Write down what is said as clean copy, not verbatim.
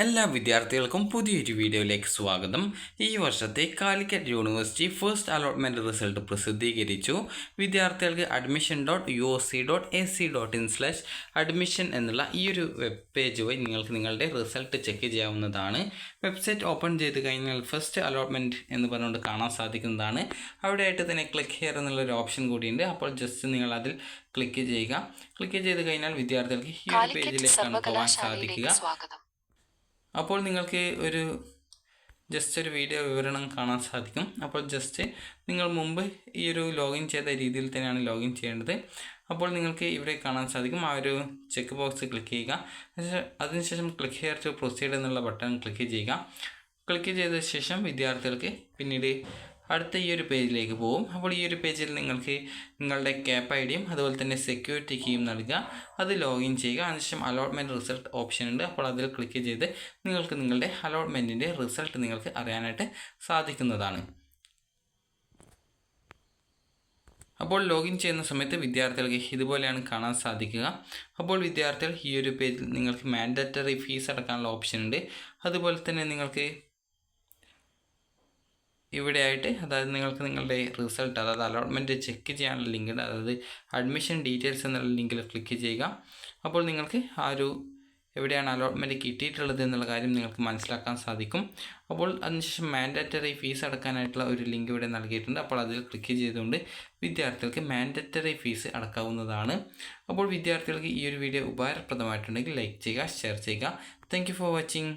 എല്ലാ വിദ്യാർത്ഥികൾക്കും പുതിയൊരു വീഡിയോയിലേക്ക് സ്വാഗതം. ഈ വർഷത്തെ Calicut university first allotment result പ്രസിദ്ധീകരിച്ചു. വിദ്യാർത്ഥികൾക്ക് admission.uoc.ac.in/admission എന്നുള്ള ഈ ഒരു വെബ് പേജ് വഴി നിങ്ങൾക്ക് നിങ്ങളുടെ റിസൾട്ട് ചെക്ക് ചെയ്യാവുന്നതാണ്. വെബ്സൈറ്റ് ഓപ്പൺ ചെയ്ത് കഴിഞ്ഞാൽ ഫസ്റ്റ് അലോട്ട്മെൻറ്റ് എന്ന് പറഞ്ഞുകൊണ്ട് കാണാൻ സാധിക്കുന്നതാണ്. അവിടെയായിട്ട് തന്നെ ക്ലിക്ക് ഹിയർ എന്നുള്ളൊരു ഓപ്ഷൻ കൂടിയുണ്ട്. അപ്പോൾ ജസ്റ്റ് നിങ്ങൾ അതിൽ ക്ലിക്ക് ചെയ്യുക. ക്ലിക്ക് ചെയ്ത് കഴിഞ്ഞാൽ വിദ്യാർത്ഥികൾക്ക് ഈ ഒരു പേജിലേക്കാണ് പോകാൻ സാധിക്കുക. അപ്പോൾ നിങ്ങൾക്ക് ജസ്റ്റ് ഒരു വീഡിയോ വിവരണം കാണാൻ സാധിക്കും. അപ്പോൾ ജസ്റ്റ് നിങ്ങൾ മുമ്പ് ഈ ഒരു ലോഗിൻ ചെയ്ത രീതിയിൽ തന്നെയാണ് ലോഗിൻ ചെയ്യേണ്ടത്. അപ്പോൾ നിങ്ങൾക്ക് ഇവിടെ കാണാൻ സാധിക്കും. ആ ഒരു ചെക്ക് ബോക്സ് ക്ലിക്ക് ചെയ്യുക. അതിനുശേഷം ക്ലിക്ക് ഹിയർ ടു പ്രൊസീഡ് എന്നുള്ള ബട്ടൺ ക്ലിക്ക് ചെയ്യുക. ക്ലിക്ക് ചെയ്ത ശേഷം വിദ്യാർത്ഥികൾക്ക് പിന്നീട് അടുത്ത ഈ ഒരു പേജിലേക്ക് പോകും. അപ്പോൾ ഈ ഒരു പേജിൽ നിങ്ങൾക്ക് നിങ്ങളുടെ ക്യാപ് ഐഡിയും അതുപോലെ തന്നെ സെക്യൂരിറ്റി കീയും നൽകുക. അത് ലോഗിൻ ചെയ്യുക. അതിനുശേഷം അലോട്ട്മെൻറ്റ് റിസൾട്ട് ഓപ്ഷൻ ഉണ്ട്. അപ്പോൾ അതിൽ ക്ലിക്ക് ചെയ്ത് നിങ്ങൾക്ക് നിങ്ങളുടെ അലോട്ട്മെൻറ്റിൻ്റെ റിസൾട്ട് നിങ്ങൾക്ക് അറിയാനായിട്ട് സാധിക്കുന്നതാണ്. അപ്പോൾ ലോഗിൻ ചെയ്യുന്ന സമയത്ത് വിദ്യാർത്ഥികൾക്ക് ഇതുപോലെയാണ് കാണാൻ സാധിക്കുക. അപ്പോൾ വിദ്യാർത്ഥികൾ ഈ ഒരു പേജിൽ നിങ്ങൾക്ക് മാൻഡറ്ററി ഫീസ് അടക്കാനുള്ള ഓപ്ഷൻ ഉണ്ട്. അതുപോലെ തന്നെ നിങ്ങൾക്ക് ഇവിടെയായിട്ട് നിങ്ങൾക്ക് നിങ്ങളുടെ റിസൾട്ട് അലോട്ട്മെൻറ്റ് ചെക്ക് ചെയ്യാനുള്ള ലിങ്ക് ഉണ്ട്. അഡ്മിഷൻ ഡീറ്റെയിൽസ് എന്നുള്ള ലിങ്കിൽ ക്ലിക്ക് ചെയ്യുക. അപ്പോൾ നിങ്ങൾക്ക് എവിടെയാണ് അലോട്ട്മെൻറ്റ് കിട്ടിയിട്ടുള്ളത് എന്നുള്ള കാര്യം നിങ്ങൾക്ക് മനസ്സിലാക്കാൻ സാധിക്കും. അപ്പോൾ അതിനുശേഷം മാൻഡറ്ററി ഫീസ് അടക്കാനായിട്ടുള്ള ഒരു ലിങ്ക് ഇവിടെ നൽകിയിട്ടുണ്ട്. അപ്പോൾ അതിൽ ക്ലിക്ക് ചെയ്തുകൊണ്ട് വിദ്യാർത്ഥികൾക്ക് മാൻഡറ്ററി ഫീസ് അടക്കാവുന്നതാണ്. അപ്പോൾ വിദ്യാർത്ഥികൾക്ക് ഈ ഒരു വീഡിയോ ഉപകാരപ്രദമായിട്ടുണ്ടെങ്കിൽ ലൈക്ക് ചെയ്യുക, ഷെയർ ചെയ്യുക. Thank you for watching.